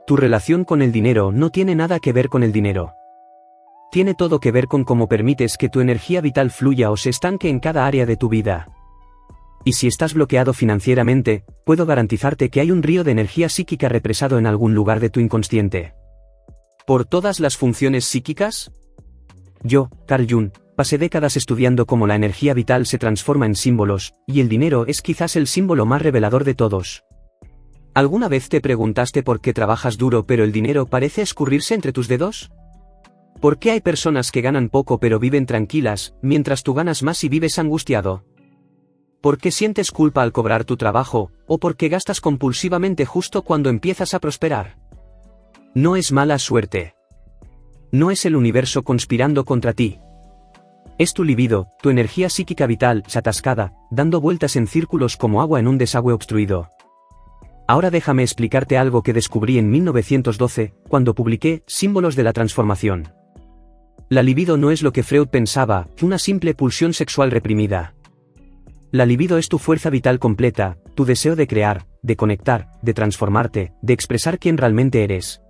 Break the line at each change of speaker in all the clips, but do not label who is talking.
Tu relación con el dinero no tiene nada que ver con el dinero. Tiene todo que ver con cómo permites que tu energía vital fluya o se estanque en cada área de tu vida. Y si estás bloqueado financieramente, puedo garantizarte que hay un río de energía psíquica represado en algún lugar de tu inconsciente. ¿Por todas las funciones psíquicas? Yo, Carl Jung, pasé décadas estudiando cómo la energía vital se transforma en símbolos, y el dinero es quizás el símbolo más revelador de todos. ¿Alguna vez te preguntaste por qué trabajas duro pero el dinero parece escurrirse entre tus dedos? ¿Por qué hay personas que ganan poco pero viven tranquilas, mientras tú ganas más y vives angustiado? ¿Por qué sientes culpa al cobrar tu trabajo, o por qué gastas compulsivamente justo cuando empiezas a prosperar? No es mala suerte. No es el universo conspirando contra ti. Es tu libido, tu energía psíquica vital, atascada, dando vueltas en círculos como agua en un desagüe obstruido. Ahora déjame explicarte algo que descubrí en 1912, cuando publiqué Símbolos de la Transformación. La libido no es lo que Freud pensaba, una simple pulsión sexual reprimida. La libido es tu fuerza vital completa, tu deseo de crear, de conectar, de transformarte, de expresar quién realmente eres.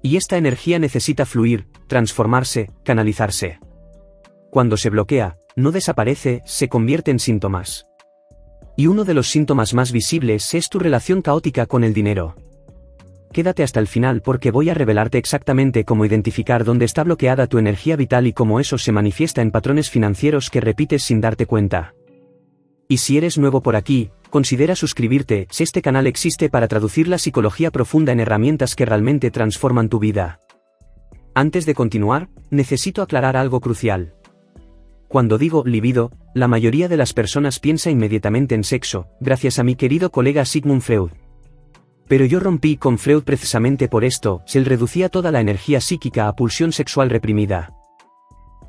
Y esta energía necesita fluir, transformarse, canalizarse. Cuando se bloquea, no desaparece, se convierte en síntomas. Y uno de los síntomas más visibles es tu relación caótica con el dinero. Quédate hasta el final porque voy a revelarte exactamente cómo identificar dónde está bloqueada tu energía vital y cómo eso se manifiesta en patrones financieros que repites sin darte cuenta. Y si eres nuevo por aquí, considera suscribirte, si este canal existe para traducir la psicología profunda en herramientas que realmente transforman tu vida. Antes de continuar, necesito aclarar algo crucial. Cuando digo libido, la mayoría de las personas piensa inmediatamente en sexo, gracias a mi querido colega Sigmund Freud. Pero yo rompí con Freud precisamente por esto, él reducía toda la energía psíquica a pulsión sexual reprimida.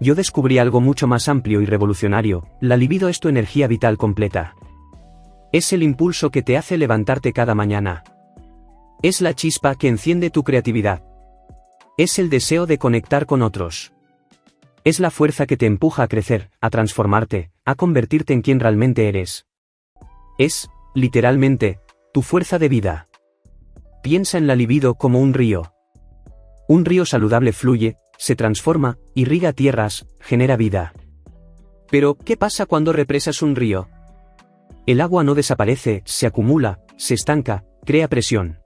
Yo descubrí algo mucho más amplio y revolucionario, la libido es tu energía vital completa. Es el impulso que te hace levantarte cada mañana. Es la chispa que enciende tu creatividad. Es el deseo de conectar con otros. Es la fuerza que te empuja a crecer, a transformarte, a convertirte en quien realmente eres. Es, literalmente, tu fuerza de vida. Piensa en la libido como un río. Un río saludable fluye, se transforma, irriga tierras, genera vida. Pero, ¿qué pasa cuando represas un río? El agua no desaparece, se acumula, se estanca, crea presión.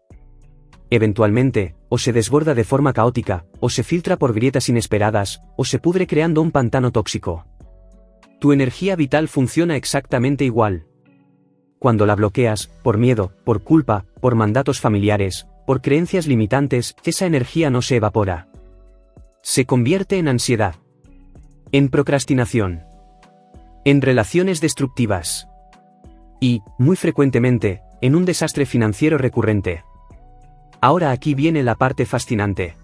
Eventualmente, o se desborda de forma caótica, o se filtra por grietas inesperadas, o se pudre creando un pantano tóxico. Tu energía vital funciona exactamente igual. Cuando la bloqueas, por miedo, por culpa, por mandatos familiares, por creencias limitantes, esa energía no se evapora. Se convierte en ansiedad. En procrastinación. En relaciones destructivas. Y, muy frecuentemente, en un desastre financiero recurrente. Ahora aquí viene la parte fascinante.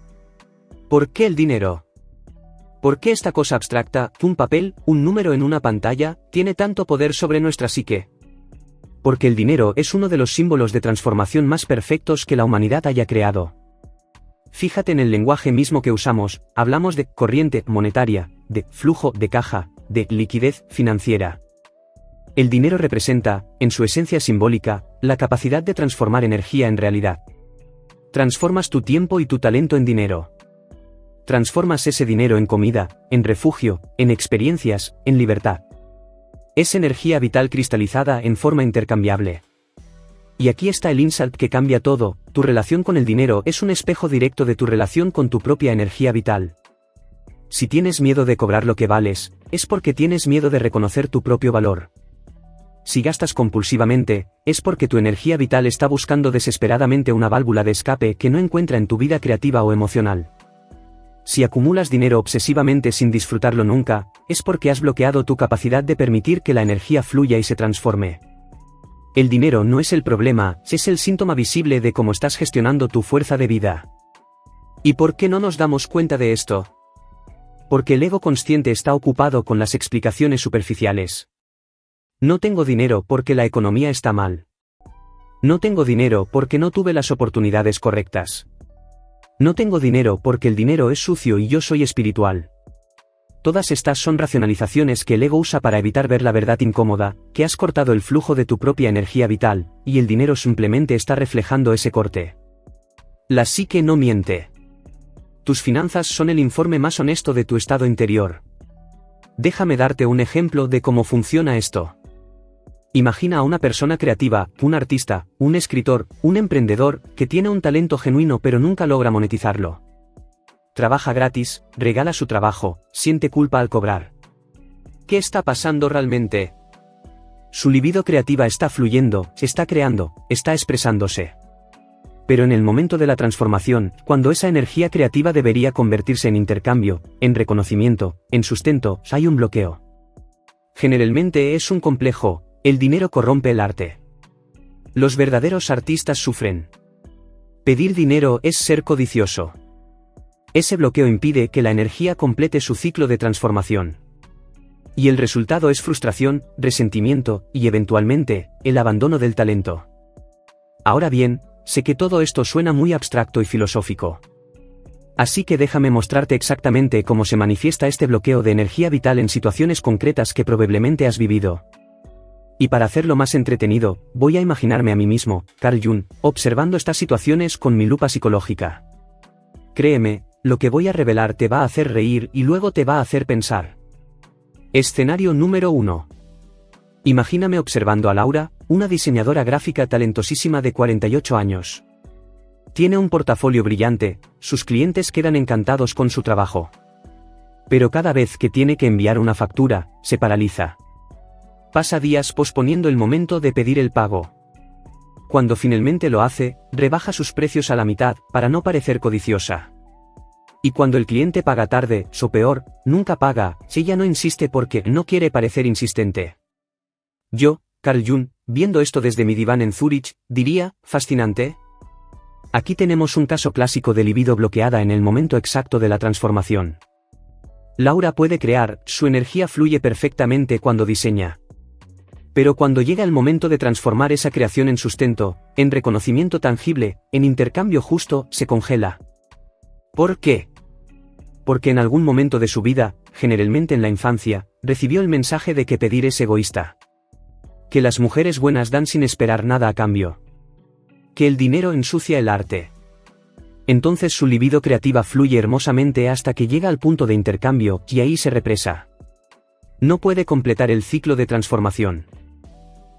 ¿Por qué el dinero? ¿Por qué esta cosa abstracta, un papel, un número en una pantalla, tiene tanto poder sobre nuestra psique? Porque el dinero es uno de los símbolos de transformación más perfectos que la humanidad haya creado. Fíjate en el lenguaje mismo que usamos, hablamos de corriente monetaria, de flujo de caja, de liquidez financiera. El dinero representa, en su esencia simbólica, la capacidad de transformar energía en realidad. Transformas tu tiempo y tu talento en dinero. Transformas ese dinero en comida, en refugio, en experiencias, en libertad. Es energía vital cristalizada en forma intercambiable. Y aquí está el insight que cambia todo, tu relación con el dinero es un espejo directo de tu relación con tu propia energía vital. Si tienes miedo de cobrar lo que vales, es porque tienes miedo de reconocer tu propio valor. Si gastas compulsivamente, es porque tu energía vital está buscando desesperadamente una válvula de escape que no encuentra en tu vida creativa o emocional. Si acumulas dinero obsesivamente sin disfrutarlo nunca, es porque has bloqueado tu capacidad de permitir que la energía fluya y se transforme. El dinero no es el problema, es el síntoma visible de cómo estás gestionando tu fuerza de vida. ¿Y por qué no nos damos cuenta de esto? Porque el ego consciente está ocupado con las explicaciones superficiales. No tengo dinero porque la economía está mal. No tengo dinero porque no tuve las oportunidades correctas. No tengo dinero porque el dinero es sucio y yo soy espiritual. Todas estas son racionalizaciones que el ego usa para evitar ver la verdad incómoda, que has cortado el flujo de tu propia energía vital, y el dinero simplemente está reflejando ese corte. La psique no miente. Tus finanzas son el informe más honesto de tu estado interior. Déjame darte un ejemplo de cómo funciona esto. Imagina a una persona creativa, un artista, un escritor, un emprendedor, que tiene un talento genuino pero nunca logra monetizarlo. Trabaja gratis, regala su trabajo, siente culpa al cobrar. ¿Qué está pasando realmente? Su libido creativa está fluyendo, está creando, está expresándose. Pero en el momento de la transformación, cuando esa energía creativa debería convertirse en intercambio, en reconocimiento, en sustento, hay un bloqueo. Generalmente es un complejo, el dinero corrompe el arte. Los verdaderos artistas sufren. Pedir dinero es ser codicioso. Ese bloqueo impide que la energía complete su ciclo de transformación. Y el resultado es frustración, resentimiento, y eventualmente, el abandono del talento. Ahora bien, sé que todo esto suena muy abstracto y filosófico. Así que déjame mostrarte exactamente cómo se manifiesta este bloqueo de energía vital en situaciones concretas que probablemente has vivido. Y para hacerlo más entretenido, voy a imaginarme a mí mismo, Carl Jung, observando estas situaciones con mi lupa psicológica. Créeme, lo que voy a revelar te va a hacer reír y luego te va a hacer pensar. Escenario número 1. Imagíname observando a Laura, una diseñadora gráfica talentosísima de 48 años. Tiene un portafolio brillante, sus clientes quedan encantados con su trabajo. Pero cada vez que tiene que enviar una factura, se paraliza. Pasa días posponiendo el momento de pedir el pago. Cuando finalmente lo hace, rebaja sus precios a la mitad, para no parecer codiciosa. Y cuando el cliente paga tarde, o peor, nunca paga, ella no insiste porque no quiere parecer insistente. Yo, Carl Jung, viendo esto desde mi diván en Zúrich, diría, fascinante. Aquí tenemos un caso clásico de libido bloqueada en el momento exacto de la transformación. Laura puede crear, su energía fluye perfectamente cuando diseña. Pero cuando llega el momento de transformar esa creación en sustento, en reconocimiento tangible, en intercambio justo, se congela. ¿Por qué? Porque en algún momento de su vida, generalmente en la infancia, recibió el mensaje de que pedir es egoísta. Que las mujeres buenas dan sin esperar nada a cambio. Que el dinero ensucia el arte. Entonces su libido creativa fluye hermosamente hasta que llega al punto de intercambio, y ahí se represa. No puede completar el ciclo de transformación.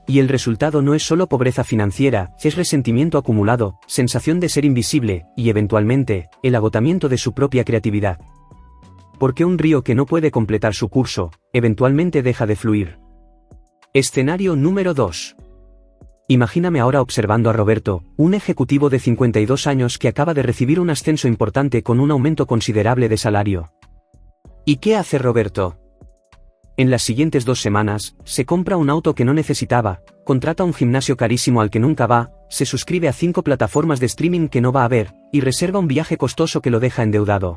Y el resultado no es solo pobreza financiera, es resentimiento acumulado, sensación de ser invisible, y eventualmente, el agotamiento de su propia creatividad. Porque un río que no puede completar su curso, eventualmente deja de fluir. Escenario número 2. Imagíname ahora observando a Roberto, un ejecutivo de 52 años que acaba de recibir un ascenso importante con un aumento considerable de salario. ¿Y qué hace Roberto? En las siguientes 2 semanas, se compra un auto que no necesitaba, contrata un gimnasio carísimo al que nunca va, se suscribe a 5 plataformas de streaming que no va a ver, y reserva un viaje costoso que lo deja endeudado.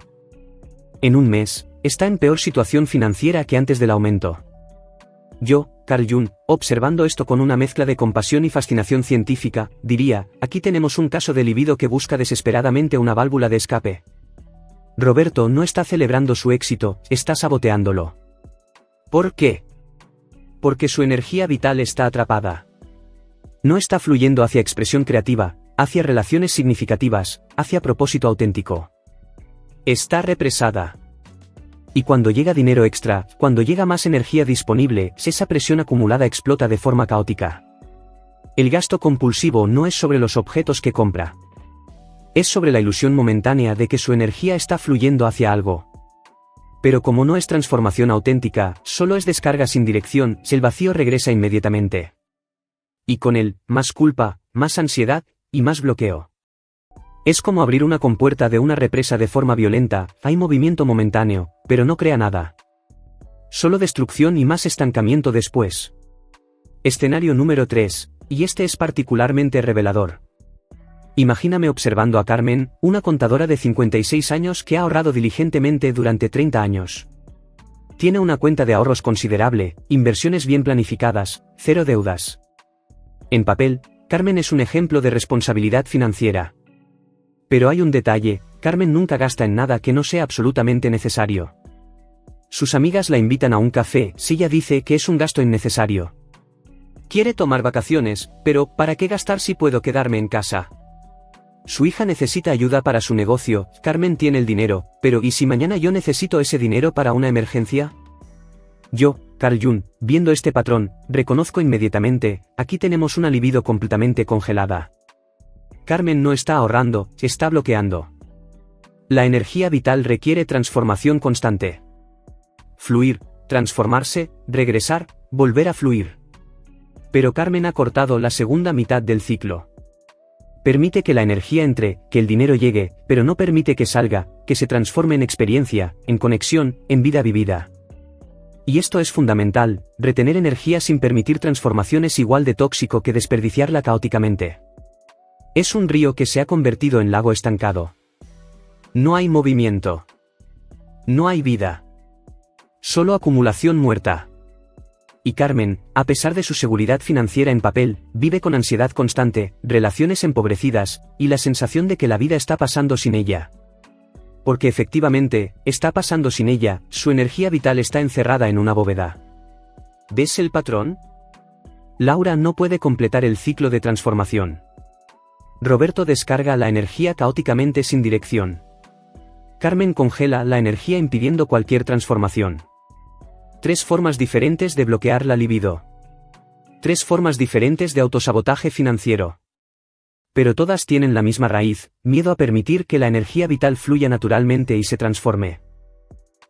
En un mes, está en peor situación financiera que antes del aumento. Yo, Carl Jung, observando esto con una mezcla de compasión y fascinación científica, diría, aquí tenemos un caso de libido que busca desesperadamente una válvula de escape. Roberto no está celebrando su éxito, está saboteándolo. ¿Por qué? Porque su energía vital está atrapada. No está fluyendo hacia expresión creativa, hacia relaciones significativas, hacia propósito auténtico. Está represada. Y cuando llega dinero extra, cuando llega más energía disponible, esa presión acumulada explota de forma caótica. El gasto compulsivo no es sobre los objetos que compra. Es sobre la ilusión momentánea de que su energía está fluyendo hacia algo. Pero como no es transformación auténtica, solo es descarga sin dirección, el vacío regresa inmediatamente. Y con él, más culpa, más ansiedad, y más bloqueo. Es como abrir una compuerta de una represa de forma violenta, hay movimiento momentáneo, pero no crea nada. Solo destrucción y más estancamiento después. Escenario número 3, y este es particularmente revelador. Imagíname observando a Carmen, una contadora de 56 años que ha ahorrado diligentemente durante 30 años. Tiene una cuenta de ahorros considerable, inversiones bien planificadas, 0 deudas. En papel, Carmen es un ejemplo de responsabilidad financiera. Pero hay un detalle, Carmen nunca gasta en nada que no sea absolutamente necesario. Sus amigas la invitan a un café si ella dice que es un gasto innecesario. Quiere tomar vacaciones, pero ¿para qué gastar si puedo quedarme en casa? Su hija necesita ayuda para su negocio, Carmen tiene el dinero, pero ¿y si mañana yo necesito ese dinero para una emergencia? Yo, Carl Jung, viendo este patrón, reconozco inmediatamente, aquí tenemos una libido completamente congelada. Carmen no está ahorrando, está bloqueando. La energía vital requiere transformación constante. Fluir, transformarse, regresar, volver a fluir. Pero Carmen ha cortado la segunda mitad del ciclo. Permite que la energía entre, que el dinero llegue, pero no permite que salga, que se transforme en experiencia, en conexión, en vida vivida. Y esto es fundamental, retener energía sin permitir transformación es igual de tóxico que desperdiciarla caóticamente. Es un río que se ha convertido en lago estancado. No hay movimiento. No hay vida. Solo acumulación muerta. Y Carmen, a pesar de su seguridad financiera en papel, vive con ansiedad constante, relaciones empobrecidas, y la sensación de que la vida está pasando sin ella. Porque efectivamente, está pasando sin ella, su energía vital está encerrada en una bóveda. ¿Ves el patrón? Laura no puede completar el ciclo de transformación. Roberto descarga la energía caóticamente sin dirección. Carmen congela la energía impidiendo cualquier transformación. 3 formas diferentes de bloquear la libido. 3 formas diferentes de autosabotaje financiero. Pero todas tienen la misma raíz, miedo a permitir que la energía vital fluya naturalmente y se transforme.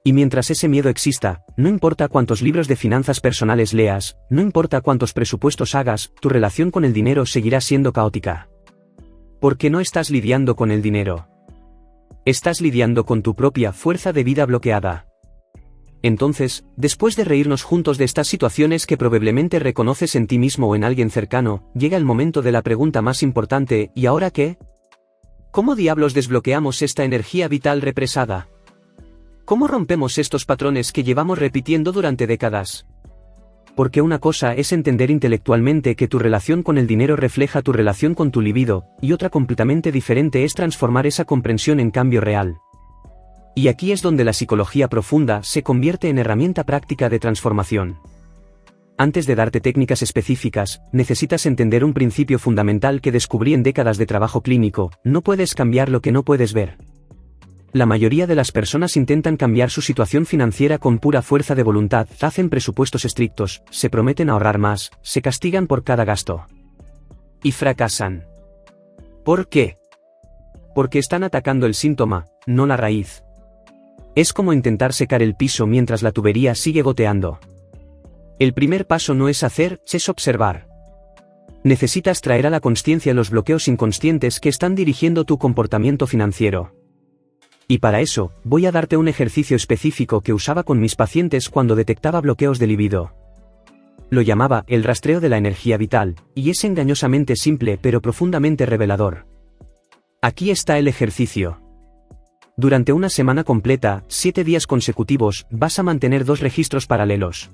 Y mientras ese miedo exista, no importa cuántos libros de finanzas personales leas, no importa cuántos presupuestos hagas, tu relación con el dinero seguirá siendo caótica. Porque no estás lidiando con el dinero. Estás lidiando con tu propia fuerza de vida bloqueada. Entonces, después de reírnos juntos de estas situaciones que probablemente reconoces en ti mismo o en alguien cercano, llega el momento de la pregunta más importante: ¿y ahora qué? ¿Cómo diablos desbloqueamos esta energía vital represada? ¿Cómo rompemos estos patrones que llevamos repitiendo durante décadas? Porque una cosa es entender intelectualmente que tu relación con el dinero refleja tu relación con tu libido, y otra completamente diferente es transformar esa comprensión en cambio real. Y aquí es donde la psicología profunda se convierte en herramienta práctica de transformación. Antes de darte técnicas específicas, necesitas entender un principio fundamental que descubrí en décadas de trabajo clínico: no puedes cambiar lo que no puedes ver. La mayoría de las personas intentan cambiar su situación financiera con pura fuerza de voluntad, hacen presupuestos estrictos, se prometen ahorrar más, se castigan por cada gasto. Y fracasan. ¿Por qué? Porque están atacando el síntoma, no la raíz. Es como intentar secar el piso mientras la tubería sigue goteando. El primer paso no es hacer, es observar. Necesitas traer a la consciencia los bloqueos inconscientes que están dirigiendo tu comportamiento financiero. Y para eso, voy a darte un ejercicio específico que usaba con mis pacientes cuando detectaba bloqueos de libido. Lo llamaba el rastreo de la energía vital, y es engañosamente simple pero profundamente revelador. Aquí está el ejercicio. Durante una semana completa, 7 días consecutivos, vas a mantener 2 registros paralelos.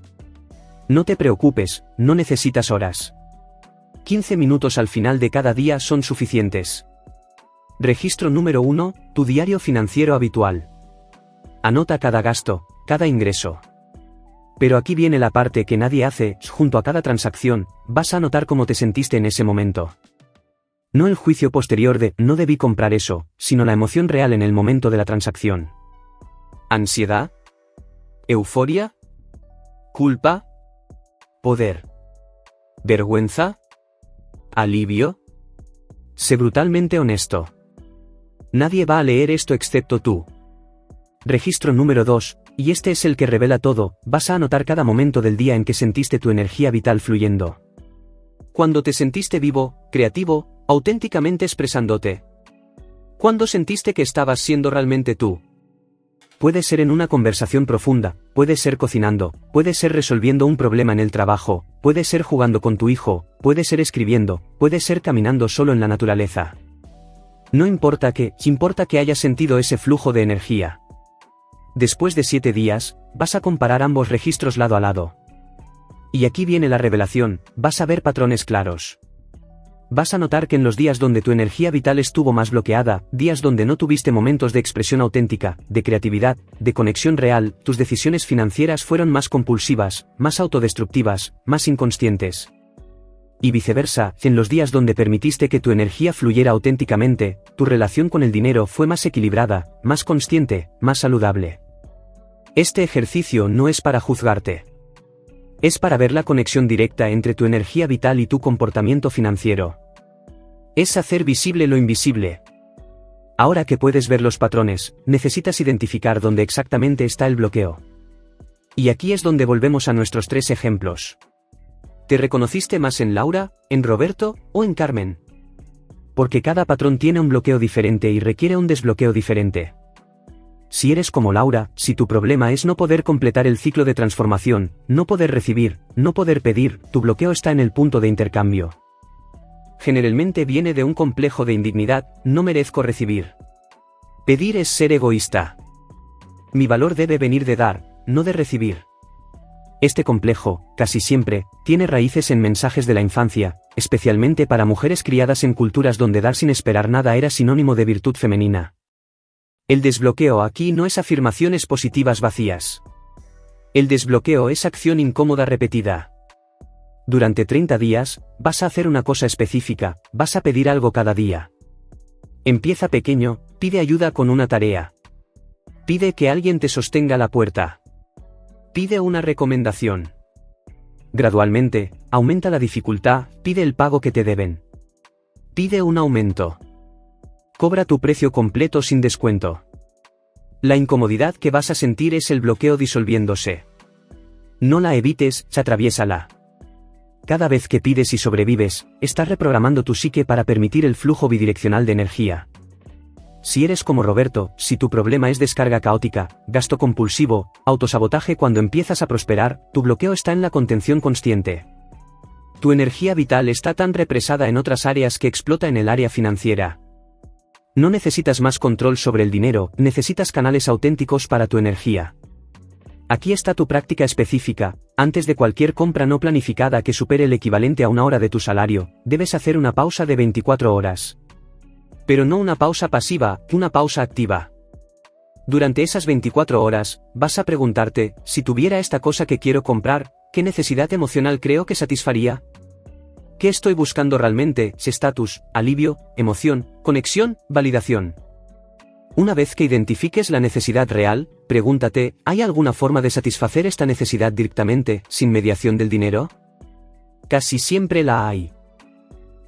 No te preocupes, no necesitas horas. 15 minutos al final de cada día son suficientes. Registro número 1, tu diario financiero habitual. Anota cada gasto, cada ingreso. Pero aquí viene la parte que nadie hace: junto a cada transacción, vas a anotar cómo te sentiste en ese momento. No el juicio posterior de «no debí comprar eso», sino la emoción real en el momento de la transacción. ¿Ansiedad? ¿Euforia? ¿Culpa? ¿Poder? ¿Vergüenza? ¿Alivio? Sé brutalmente honesto. Nadie va a leer esto excepto tú. Registro número 2, y este es el que revela todo: vas a anotar cada momento del día en que sentiste tu energía vital fluyendo. Cuando te sentiste vivo, creativo, auténticamente expresándote. ¿Cuándo sentiste que estabas siendo realmente tú? Puede ser en una conversación profunda, puede ser cocinando, puede ser resolviendo un problema en el trabajo, puede ser jugando con tu hijo, puede ser escribiendo, puede ser caminando solo en la naturaleza. No importa qué, importa que hayas sentido ese flujo de energía. Después de 7 días, vas a comparar ambos registros lado a lado. Y aquí viene la revelación: vas a ver patrones claros. Vas a notar que en los días donde tu energía vital estuvo más bloqueada, días donde no tuviste momentos de expresión auténtica, de creatividad, de conexión real, tus decisiones financieras fueron más compulsivas, más autodestructivas, más inconscientes. Y viceversa, en los días donde permitiste que tu energía fluyera auténticamente, tu relación con el dinero fue más equilibrada, más consciente, más saludable. Este ejercicio no es para juzgarte. Es para ver la conexión directa entre tu energía vital y tu comportamiento financiero. Es hacer visible lo invisible. Ahora que puedes ver los patrones, necesitas identificar dónde exactamente está el bloqueo. Y aquí es donde volvemos a nuestros 3 ejemplos. ¿Te reconociste más en Laura, en Roberto o en Carmen? Porque cada patrón tiene un bloqueo diferente y requiere un desbloqueo diferente. Si eres como Laura, si tu problema es no poder completar el ciclo de transformación, no poder recibir, no poder pedir, tu bloqueo está en el punto de intercambio. Generalmente viene de un complejo de indignidad, no merezco recibir. Pedir es ser egoísta. Mi valor debe venir de dar, no de recibir. Este complejo, casi siempre, tiene raíces en mensajes de la infancia, especialmente para mujeres criadas en culturas donde dar sin esperar nada era sinónimo de virtud femenina. El desbloqueo aquí no es afirmaciones positivas vacías. El desbloqueo es acción incómoda repetida. Durante 30 días, vas a hacer una cosa específica, vas a pedir algo cada día. Empieza pequeño, pide ayuda con una tarea. Pide que alguien te sostenga la puerta. Pide una recomendación. Gradualmente, aumenta la dificultad, pide el pago que te deben. Pide un aumento. Cobra tu precio completo sin descuento. La incomodidad que vas a sentir es el bloqueo disolviéndose. No la evites, atraviésala. Cada vez que pides y sobrevives, estás reprogramando tu psique para permitir el flujo bidireccional de energía. Si eres como Roberto, si tu problema es descarga caótica, gasto compulsivo, autosabotaje cuando empiezas a prosperar, tu bloqueo está en la contención consciente. Tu energía vital está tan represada en otras áreas que explota en el área financiera. No necesitas más control sobre el dinero, necesitas canales auténticos para tu energía. Aquí está tu práctica específica. Antes de cualquier compra no planificada que supere el equivalente a 1 hora de tu salario, debes hacer una pausa de 24 horas. Pero no una pausa pasiva, una pausa activa. Durante esas 24 horas, vas a preguntarte, si tuviera esta cosa que quiero comprar, ¿qué necesidad emocional creo que satisfaría? ¿Qué estoy buscando realmente? Estatus, alivio, emoción, conexión, validación. Una vez que identifiques la necesidad real, pregúntate, ¿hay alguna forma de satisfacer esta necesidad directamente, sin mediación del dinero? Casi siempre la hay.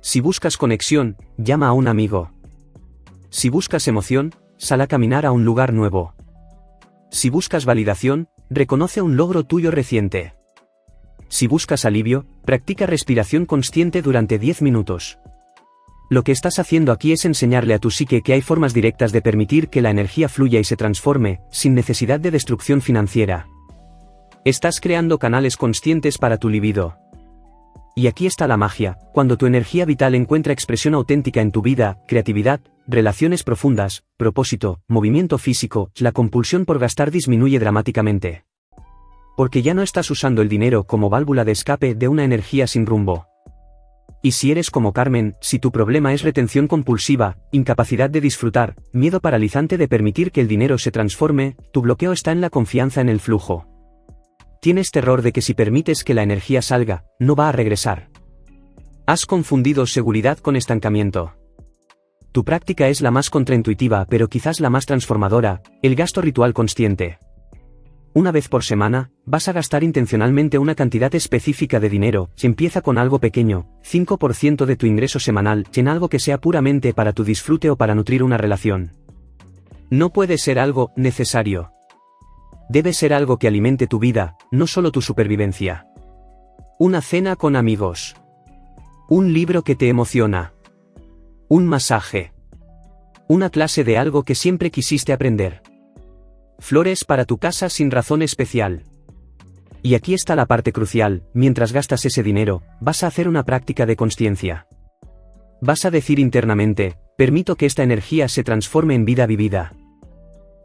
Si buscas conexión, llama a un amigo. Si buscas emoción, sal a caminar a un lugar nuevo. Si buscas validación, reconoce un logro tuyo reciente. Si buscas alivio, practica respiración consciente durante 10 minutos. Lo que estás haciendo aquí es enseñarle a tu psique que hay formas directas de permitir que la energía fluya y se transforme, sin necesidad de destrucción financiera. Estás creando canales conscientes para tu libido. Y aquí está la magia, cuando tu energía vital encuentra expresión auténtica en tu vida, creatividad, relaciones profundas, propósito, movimiento físico, la compulsión por gastar disminuye dramáticamente. Porque ya no estás usando el dinero como válvula de escape de una energía sin rumbo. Y si eres como Carmen, si tu problema es retención compulsiva, incapacidad de disfrutar, miedo paralizante de permitir que el dinero se transforme, tu bloqueo está en la confianza en el flujo. Tienes terror de que si permites que la energía salga, no va a regresar. Has confundido seguridad con estancamiento. Tu práctica es la más contraintuitiva pero quizás la más transformadora, el gasto ritual consciente. Una vez por semana, vas a gastar intencionalmente una cantidad específica de dinero, si empieza con algo pequeño, 5% de tu ingreso semanal, en algo que sea puramente para tu disfrute o para nutrir una relación. No puede ser algo necesario. Debe ser algo que alimente tu vida, no solo tu supervivencia. Una cena con amigos. Un libro que te emociona. Un masaje. Una clase de algo que siempre quisiste aprender. Flores para tu casa sin razón especial. Y aquí está la parte crucial, mientras gastas ese dinero, vas a hacer una práctica de consciencia. Vas a decir internamente, permito que esta energía se transforme en vida vivida.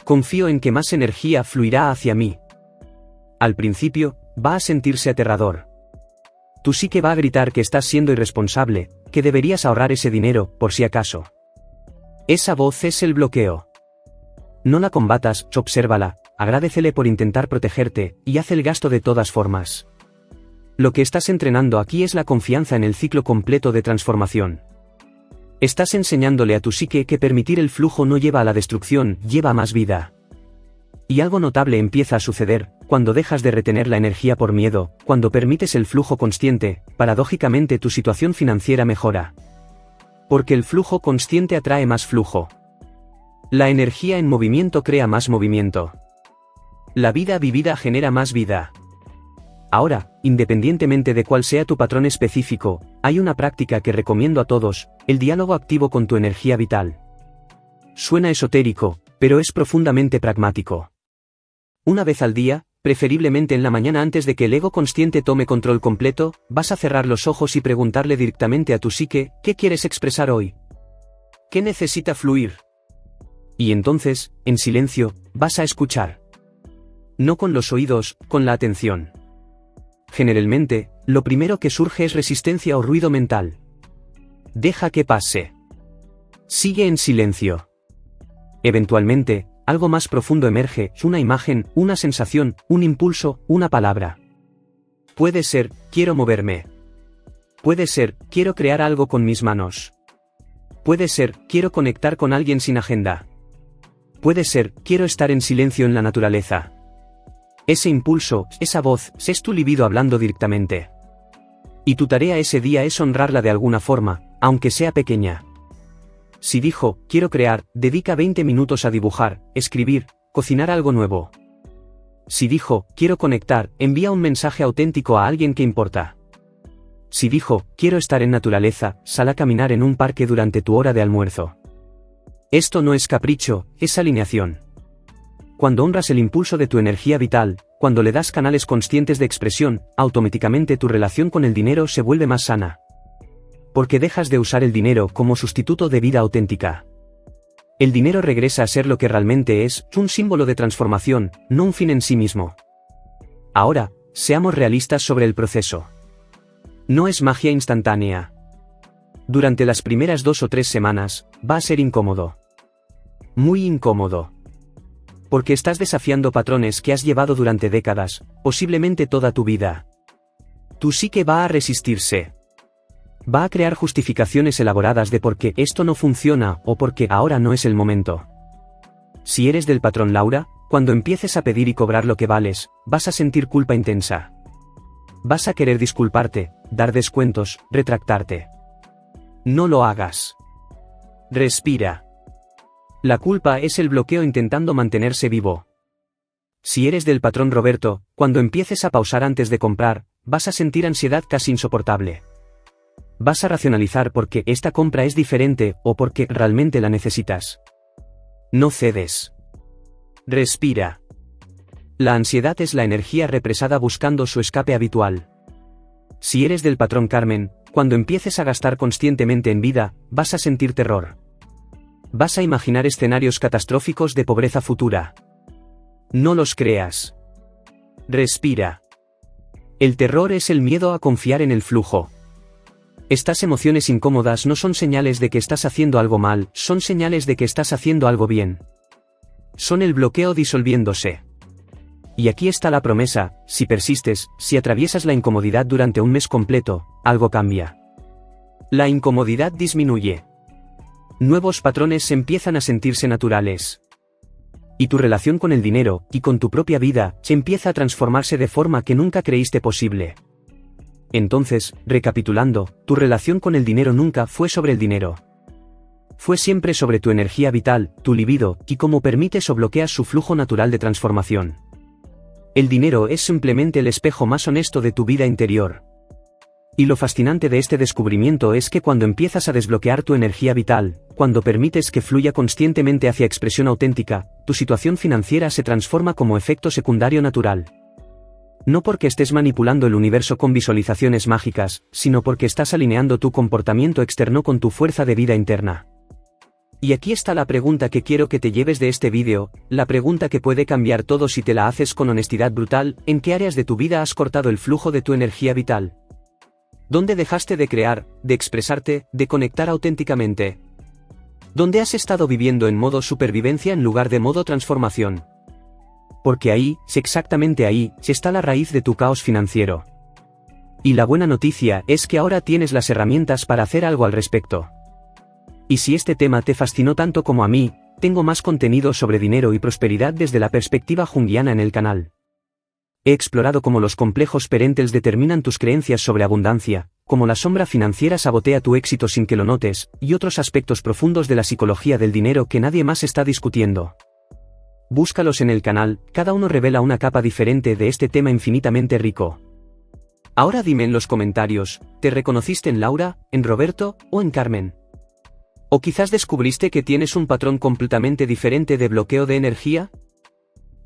Confío en que más energía fluirá hacia mí. Al principio, va a sentirse aterrador. Tú sí que va a gritar que estás siendo irresponsable, que deberías ahorrar ese dinero, por si acaso. Esa voz es el bloqueo. No la combatas, obsérvala, agradécele por intentar protegerte, y haz el gasto de todas formas. Lo que estás entrenando aquí es la confianza en el ciclo completo de transformación. Estás enseñándole a tu psique que permitir el flujo no lleva a la destrucción, lleva a más vida. Y algo notable empieza a suceder, cuando dejas de retener la energía por miedo, cuando permites el flujo consciente, paradójicamente tu situación financiera mejora. Porque el flujo consciente atrae más flujo. La energía en movimiento crea más movimiento. La vida vivida genera más vida. Ahora, independientemente de cuál sea tu patrón específico, hay una práctica que recomiendo a todos, el diálogo activo con tu energía vital. Suena esotérico, pero es profundamente pragmático. Una vez al día, preferiblemente en la mañana antes de que el ego consciente tome control completo, vas a cerrar los ojos y preguntarle directamente a tu psique, ¿qué quieres expresar hoy? ¿Qué necesita fluir? Y entonces, en silencio, vas a escuchar. No con los oídos, con la atención. Generalmente, lo primero que surge es resistencia o ruido mental. Deja que pase. Sigue en silencio. Eventualmente, algo más profundo emerge, una imagen, una sensación, un impulso, una palabra. Puede ser, quiero moverme. Puede ser, quiero crear algo con mis manos. Puede ser, quiero conectar con alguien sin agenda. Puede ser, quiero estar en silencio en la naturaleza. Ese impulso, esa voz, es tu libido hablando directamente. Y tu tarea ese día es honrarla de alguna forma, aunque sea pequeña. Si dijo, quiero crear, dedica 20 minutos a dibujar, escribir, cocinar algo nuevo. Si dijo, quiero conectar, envía un mensaje auténtico a alguien que importa. Si dijo, quiero estar en naturaleza, sal a caminar en un parque durante tu hora de almuerzo. Esto no es capricho, es alineación. Cuando honras el impulso de tu energía vital, cuando le das canales conscientes de expresión, automáticamente tu relación con el dinero se vuelve más sana. Porque dejas de usar el dinero como sustituto de vida auténtica. El dinero regresa a ser lo que realmente es, un símbolo de transformación, no un fin en sí mismo. Ahora, seamos realistas sobre el proceso. No es magia instantánea. Durante las primeras 2 o 3 semanas, va a ser incómodo. Muy incómodo. Porque estás desafiando patrones que has llevado durante décadas, posiblemente toda tu vida. Tu psique va a resistirse. Va a crear justificaciones elaboradas de por qué esto no funciona o por qué ahora no es el momento. Si eres del patrón Laura, cuando empieces a pedir y cobrar lo que vales, vas a sentir culpa intensa. Vas a querer disculparte, dar descuentos, retractarte. No lo hagas. Respira. La culpa es el bloqueo intentando mantenerse vivo. Si eres del patrón Roberto, cuando empieces a pausar antes de comprar, vas a sentir ansiedad casi insoportable. Vas a racionalizar por qué esta compra es diferente o porque realmente la necesitas. No cedes. Respira. La ansiedad es la energía represada buscando su escape habitual. Si eres del patrón Carmen, cuando empieces a gastar conscientemente en vida, vas a sentir terror. Vas a imaginar escenarios catastróficos de pobreza futura. No los creas. Respira. El terror es el miedo a confiar en el flujo. Estas emociones incómodas no son señales de que estás haciendo algo mal, son señales de que estás haciendo algo bien. Son el bloqueo disolviéndose. Y aquí está la promesa, si persistes, si atraviesas la incomodidad durante un mes completo, algo cambia. La incomodidad disminuye. Nuevos patrones empiezan a sentirse naturales. Y tu relación con el dinero, y con tu propia vida, empieza a transformarse de forma que nunca creíste posible. Entonces, recapitulando, tu relación con el dinero nunca fue sobre el dinero. Fue siempre sobre tu energía vital, tu libido, y cómo permites o bloqueas su flujo natural de transformación. El dinero es simplemente el espejo más honesto de tu vida interior. Y lo fascinante de este descubrimiento es que cuando empiezas a desbloquear tu energía vital, cuando permites que fluya conscientemente hacia expresión auténtica, tu situación financiera se transforma como efecto secundario natural. No porque estés manipulando el universo con visualizaciones mágicas, sino porque estás alineando tu comportamiento externo con tu fuerza de vida interna. Y aquí está la pregunta que quiero que te lleves de este vídeo, la pregunta que puede cambiar todo si te la haces con honestidad brutal: ¿en qué áreas de tu vida has cortado el flujo de tu energía vital? ¿Dónde dejaste de crear, de expresarte, de conectar auténticamente? ¿Dónde has estado viviendo en modo supervivencia en lugar de modo transformación? Porque ahí, exactamente ahí, está la raíz de tu caos financiero. Y la buena noticia es que ahora tienes las herramientas para hacer algo al respecto. Y si este tema te fascinó tanto como a mí, tengo más contenido sobre dinero y prosperidad desde la perspectiva junguiana en el canal. He explorado cómo los complejos parentals determinan tus creencias sobre abundancia, cómo la sombra financiera sabotea tu éxito sin que lo notes, y otros aspectos profundos de la psicología del dinero que nadie más está discutiendo. Búscalos en el canal, cada uno revela una capa diferente de este tema infinitamente rico. Ahora dime en los comentarios, ¿te reconociste en Laura, en Roberto, o en Carmen? ¿O quizás descubriste que tienes un patrón completamente diferente de bloqueo de energía?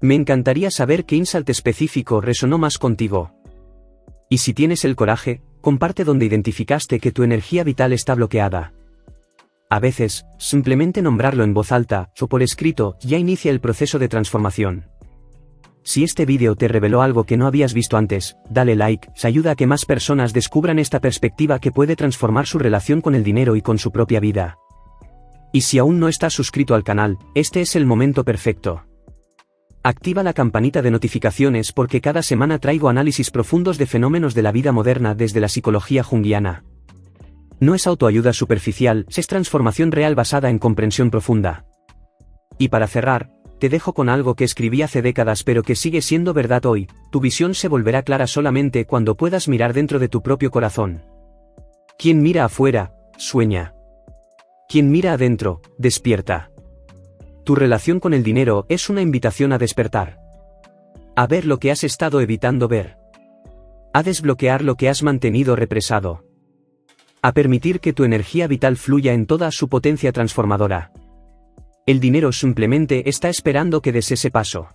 Me encantaría saber qué insight específico resonó más contigo. Y si tienes el coraje, comparte donde identificaste que tu energía vital está bloqueada. A veces, simplemente nombrarlo en voz alta, o por escrito, ya inicia el proceso de transformación. Si este vídeo te reveló algo que no habías visto antes, dale like, se ayuda a que más personas descubran esta perspectiva que puede transformar su relación con el dinero y con su propia vida. Y si aún no estás suscrito al canal, este es el momento perfecto. Activa la campanita de notificaciones porque cada semana traigo análisis profundos de fenómenos de la vida moderna desde la psicología junguiana. No es autoayuda superficial, es transformación real basada en comprensión profunda. Y para cerrar, te dejo con algo que escribí hace décadas pero que sigue siendo verdad hoy: tu visión se volverá clara solamente cuando puedas mirar dentro de tu propio corazón. Quien mira afuera, sueña. Quien mira adentro, despierta. Tu relación con el dinero es una invitación a despertar. A ver lo que has estado evitando ver. A desbloquear lo que has mantenido represado. A permitir que tu energía vital fluya en toda su potencia transformadora. El dinero simplemente está esperando que des ese paso.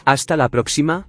Hasta la próxima.